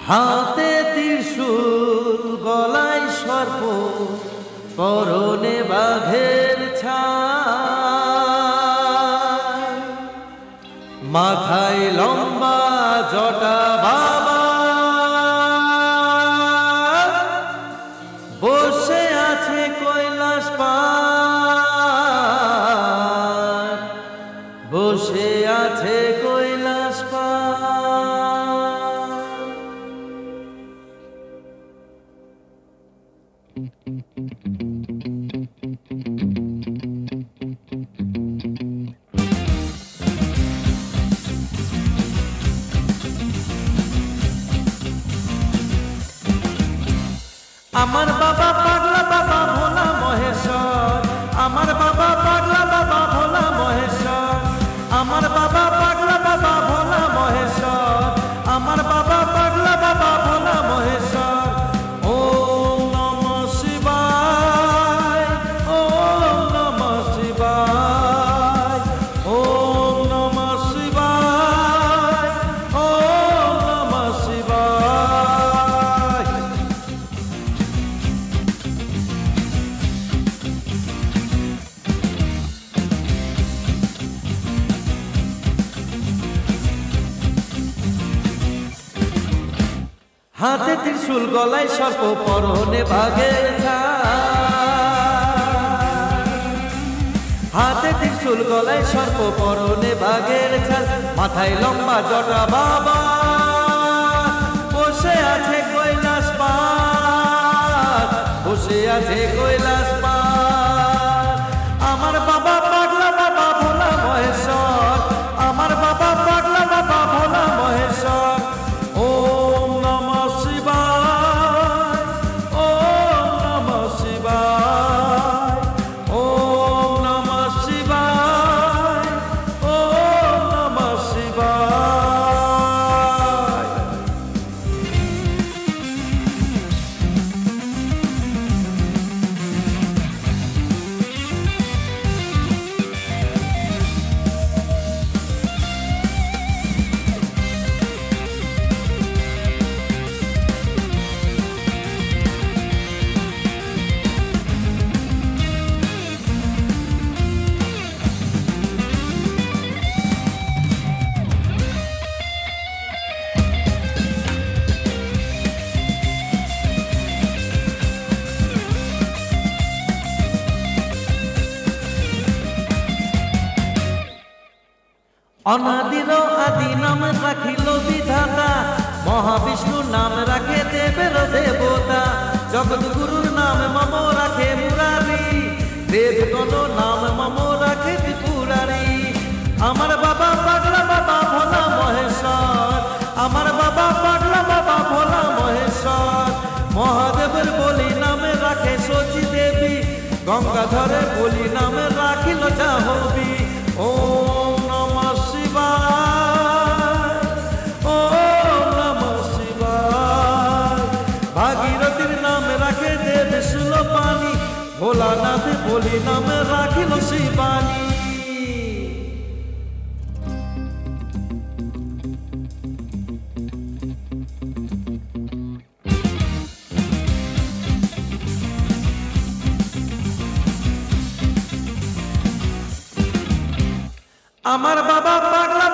হাতে ত্রিশূল গলায় সর্প পরনে বাঘের ছাই মাথায় লম্বা জটা বাবা বসে আছে কৈলাস পার বসে আছে কৈলাস পার। আমার বাবা পাগলা বাবা ভোলা মহেশ্বর, আমার বাবা পাগলা বাবা ভোলা মহেশ্বর, আমার বাবা পাগলা বাবা ভোলা মহেশ্বর, আমার বাবা পাগলা বাবা ভোলা মহেশ্বর। ওম নমঃ শিবায়, ওম নমঃ শিবায়, ওম নমঃ শিবায়, ওম নমঃ শিবায়। হাতে ত্রিশূল গলায় সর্প পরনে বাঘের ছাল, হাতে ত্রিশূল গলায় সর্প পরনে বাঘের ছাল মাথায় লম্বা জটা বাবা বসে আছে কৈলাস পার বসে আছে কৈলাস পার। আমার বাবা পাগলা বাবা ভোলা মহেশ্বর, আমার বাবা পাগলা বাবা ভোলা মহেশ্বর। ওম নমঃ শিবায়, ওম নমঃ শিবায়, ওম নমঃ শিবায়, ওম নমঃ শিবায়। অনাদির আদি নাম রাখিল বিধাতা, মহাবিষ্ণু নাম রাখে দেবের দেবতা, জগৎগুরুর নাম মম রাখে মুরারি, দেবগণ নাম মম রাখে ত্রিপুরারি। আমার বাবা পাগলা বাবা ভোলা মহেশ্বর, আমার বাবা পাগলা বাবা ভোলা মহেশ্বর। মহাদেবের বলি নামে রাখে শচী দেবী, গঙ্গাধরের বলি নামে রাখিল জাহ্নবী। ওম নমঃ শিবায়, ওম নমঃ শিবায়। ভাগীরথীর নামে রাখে দেব সুলপানি, ভোলানাথ বলি নামে রাখিল শিবানী। আমার বাবা পাগলা